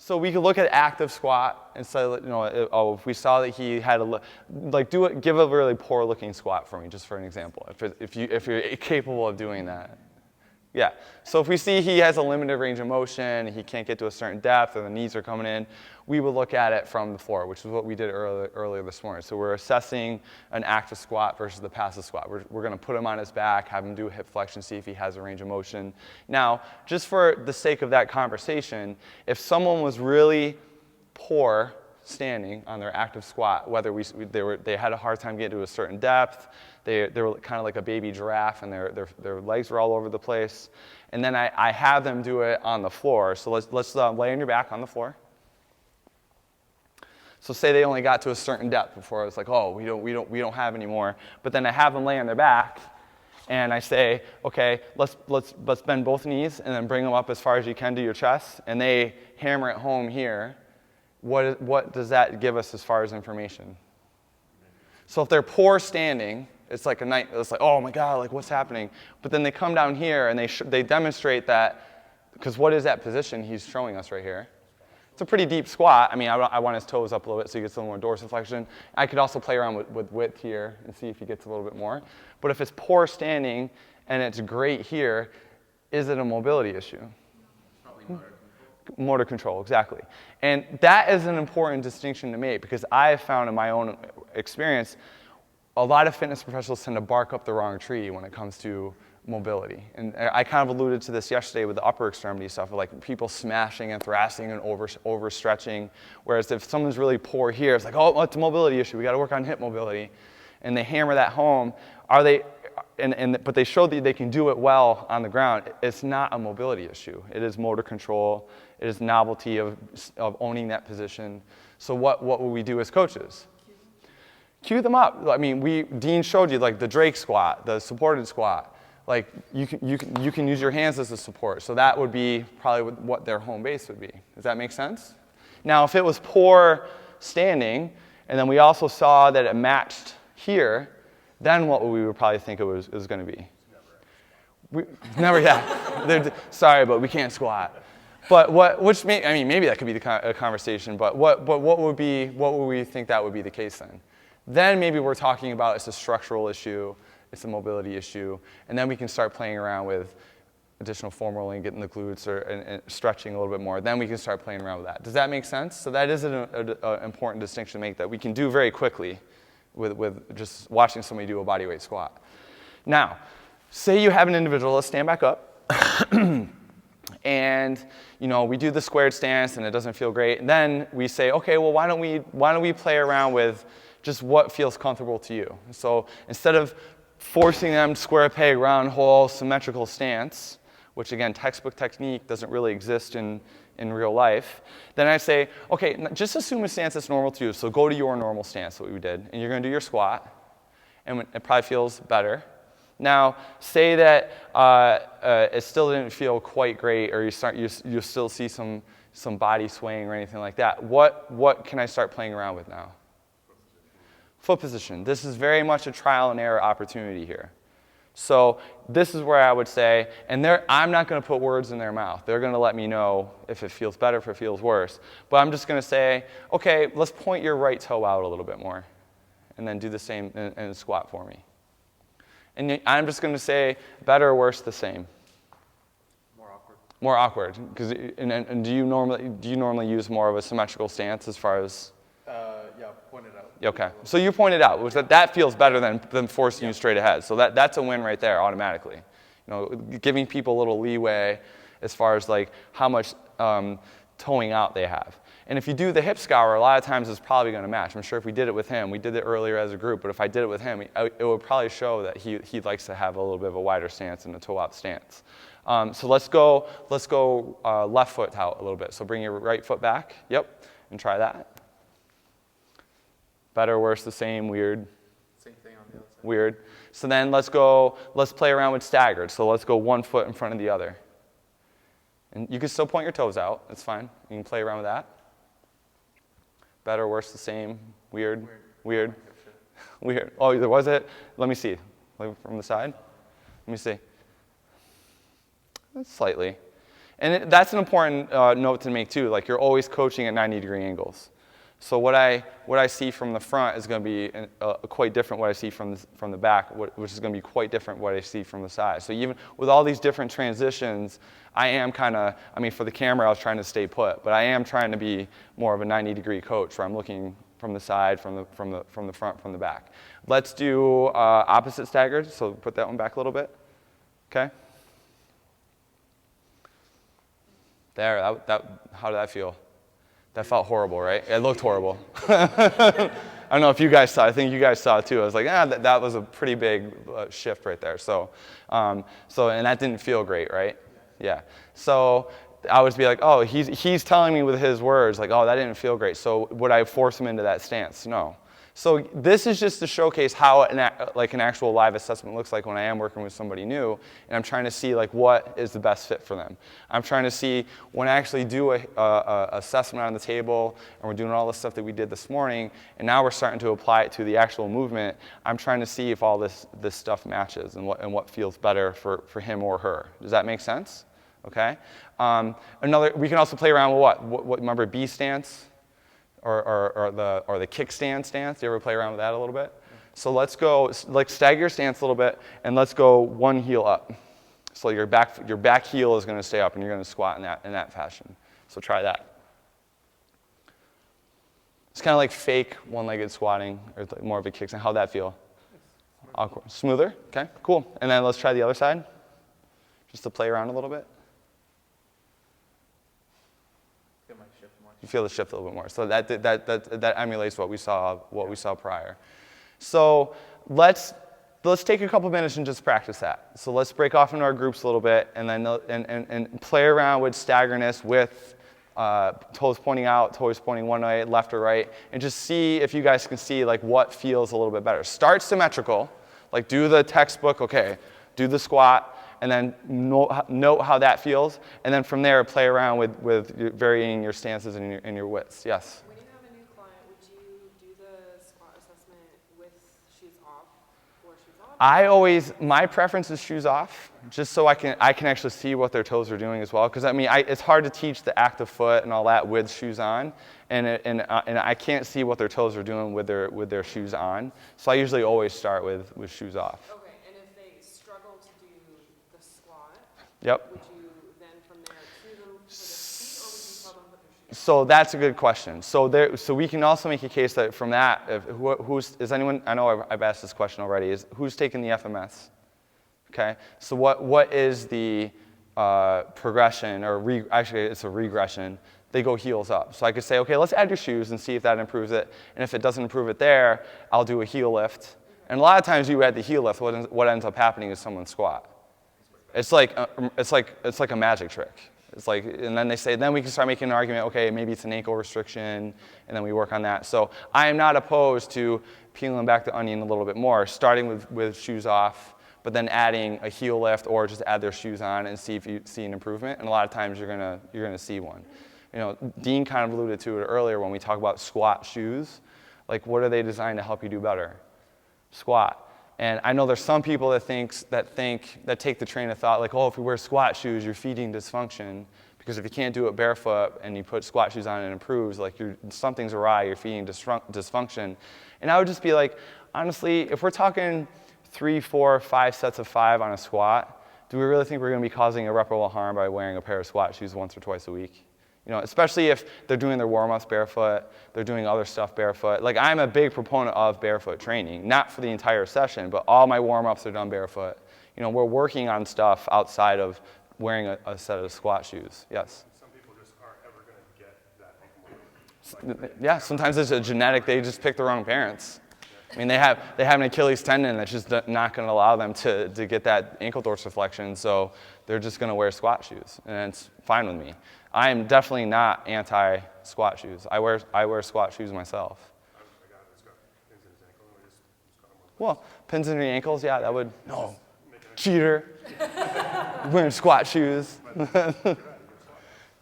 So we could look at active squat and say, if we saw that he had give a really poor looking squat for me, just for an example, if you're capable of doing that. Yeah, so if we see he has a limited range of motion, he can't get to a certain depth, or the knees are coming in, we would look at it from the floor, which is what we did earlier this morning. So we're assessing an active squat versus the passive squat. We're going to put him on his back, have him do a hip flexion, see if he has a range of motion. Now, just for the sake of that conversation, if someone was really poor standing on their active squat, whether they had a hard time getting to a certain depth, they were kind of like a baby giraffe, and their legs were all over the place. And then I have them do it on the floor. So let's lay on your back on the floor. So say they only got to a certain depth before I was like, oh, we don't have any more. But then I have them lay on their back, and I say, okay, let's bend both knees and then bring them up as far as you can to your chest, and they hammer it home here. What does that give us as far as information? So if they're poor standing, it's like oh my God, like what's happening? But then they come down here and they demonstrate that, because what is that position he's showing us right here? It's a pretty deep squat. I mean, I want his toes up a little bit so he gets a little more dorsiflexion. I could also play around with width here and see if he gets a little bit more. But if it's poor standing and it's great here, is it a mobility issue? Motor control, exactly. And that is an important distinction to make, because I have found in my own experience, a lot of fitness professionals tend to bark up the wrong tree when it comes to mobility. And I kind of alluded to this yesterday with the upper extremity stuff, like people smashing and thrashing and overstretching. Whereas if someone's really poor here, it's like, oh, it's a mobility issue. We got to work on hip mobility. And they hammer that home. But they show that they can do it well on the ground. It's not a mobility issue. It is motor control. It is novelty of owning that position. So what will we do as coaches? Cue them up. I mean, Dean showed you like the Drake squat, the supported squat. Like you can use your hands as a support. So that would be probably what their home base would be. Does that make sense? Now, if it was poor standing, and then we also saw that it matched here, then what we would probably think it was going to be. Sorry, but we can't squat. But maybe that could be a conversation. But what would we think that would be the case then? Then maybe we're talking about it's a structural issue, it's a mobility issue, and then we can start playing around with additional foam rolling, getting the glutes and stretching a little bit more. Then we can start playing around with that. Does that make sense? So that is an important distinction to make that we can do very quickly with just watching somebody do a bodyweight squat. Now, say you have an individual, let's stand back up, and we do the squared stance and it doesn't feel great. And then we say, okay, well, why don't we play around with just what feels comfortable to you? So instead of forcing them to square peg, round hole, symmetrical stance, which again, textbook technique doesn't really exist in real life, then I say, okay, just assume a stance that's normal to you. So go to your normal stance, what we did, and you're going to do your squat, and it probably feels better. Now, say that it still didn't feel quite great, or you still see some body swaying or anything like that. What can I start playing around with now? Foot position. This is very much a trial and error opportunity here. So this is where I would say, and I'm not going to put words in their mouth. They're going to let me know if it feels better, if it feels worse. But I'm just going to say, okay, let's point your right toe out a little bit more, and then do the same in squat for me. And I'm just going to say, better or worse, the same. More awkward. And do you normally use more of a symmetrical stance as far as? Yeah, point it out. Okay, so you pointed out, which that feels better than forcing you straight ahead. So that's a win right there automatically. Giving people a little leeway as far as like how much towing out they have. And if you do the hip scour, a lot of times it's probably going to match. I'm sure if we did it with him, we did it earlier as a group, but if I did it with him, it would probably show that he likes to have a little bit of a wider stance and a toe out stance. So let's go left foot out a little bit. So bring your right foot back. Yep, and try that. Better, worse, the same, weird. Same thing on the other side. Weird. So then let's play around with staggered. So let's go one foot in front of the other. And you can still point your toes out. That's fine. You can play around with that. Better, worse, the same, weird. Weird. Oh, there was it? Let me see. From the side. Let me see. Slightly. that's an important note to make too. Like you're always coaching at 90-degree angles. So what I see from the front is going to be quite different what I see from the back, which is going to be quite different what I see from the side. So even with all these different transitions, I am kind of, I mean, for the camera, I was trying to stay put, but I am trying to be more of a 90-degree coach where I'm looking from the side, from the front, from the back. Let's do opposite staggered. So put that one back a little bit. Okay. There. How did that feel? That felt horrible, right? It looked horrible. I don't know if you guys saw it. I think you guys saw it too. I was like, that was a pretty big shift right there. So and that didn't feel great, right? Yeah. So I would be like, oh, he's telling me with his words, like, oh, that didn't feel great. So would I force him into that stance? No. So this is just to showcase how an actual live assessment looks like when I am working with somebody new, and I'm trying to see like what is the best fit for them. I'm trying to see when I actually do a assessment on the table, and we're doing all the stuff that we did this morning, and now we're starting to apply it to the actual movement. I'm trying to see if all this stuff matches and what feels better for him or her. Does that make sense? Okay. We can also play around with what remember B stance? Or the kickstand stance. Do you ever play around with that a little bit? So let's go, like stagger your stance a little bit, and let's go one heel up. So your back heel is going to stay up, and you're going to squat in that fashion. So try that. It's kind of like fake one-legged squatting, or more of a kickstand. How'd that feel? Awkward. Smoother? Okay, cool. And then let's try the other side, just to play around a little bit. You feel the shift a little bit more. So that emulates what we saw prior. So let's take a couple minutes and just practice that. So let's break off into our groups a little bit, and then and play around with staggerness with toes pointing out, toes pointing one way, left or right, and just see if you guys can see like what feels a little bit better. Start symmetrical, like do the textbook. Okay, do the squat. And then note how that feels, and then from there play around with varying your stances and your widths. Yes? When you have a new client, would you do the squat assessment with shoes off or shoes on? My preference is shoes off, just so I can actually see what their toes are doing as well. Because I mean, it's hard to teach the active foot and all that with shoes on, and I can't see what their toes are doing with their shoes on. So I usually always start with shoes off. Okay. Yep. Would you then from there cue them for their feet, or would you tell them to put their shoes on? So that's a good question. So we can also make a case that from that, is anyone? I know I've asked this question already. Who's taking the FMS? Okay. So what is the progression, or actually it's a regression? They go heels up. So I could say, okay, let's add your shoes and see if that improves it. And if it doesn't improve it there, I'll do a heel lift. And a lot of times you add the heel lift, what ends up happening is someone squat. It's like a magic trick. It's like, and then they say, then we can start making an argument, okay, maybe it's an ankle restriction, and then we work on that. So I am not opposed to peeling back the onion a little bit more, starting with shoes off, but then adding a heel lift, or just add their shoes on and see if you see an improvement. And a lot of times you're gonna see one. You know, Dean kind of alluded to it earlier when we talk about squat shoes. Like, what are they designed to help you do better? Squat. And I know there's some people that take the train of thought like, oh, if you wear squat shoes, you're feeding dysfunction, because if you can't do it barefoot and you put squat shoes on and it improves, like something's awry, you're feeding dysfunction. And I would just be like, honestly, if we're talking 3, 4, 5 sets of 5 on a squat, do we really think we're going to be causing irreparable harm by wearing a pair of squat shoes once or twice a week? You know, especially if they're doing their warm-ups barefoot, they're doing other stuff barefoot. Like, I'm a big proponent of barefoot training, not for the entire session, but all my warm-ups are done barefoot. You know, we're working on stuff outside of wearing a set of squat shoes. Yes? Some people just aren't ever going to get that ankle movement. Yeah, sometimes it's a genetic, they just pick the wrong parents. I mean, they have an Achilles tendon that's just not going to allow them to get that ankle dorsiflexion, so they're just going to wear squat shoes, and it's fine with me. I am definitely not anti-squat shoes. I wear squat shoes myself. Well, pins in your ankles, yeah, that would, no, cheater, wearing squat shoes.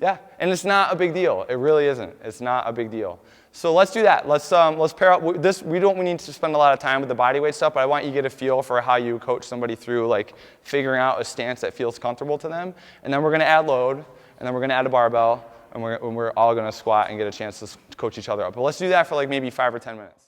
Yeah, and it's not a big deal. It really isn't. It's not a big deal. So let's do that. Let's pair up this. We need to spend a lot of time with the body weight stuff, but I want you to get a feel for how you coach somebody through like figuring out a stance that feels comfortable to them. And then we're going to add load. and then we're going to add a barbell, and we're all going to squat and get a chance to coach each other up. But let's do that for like maybe 5 or 10 minutes.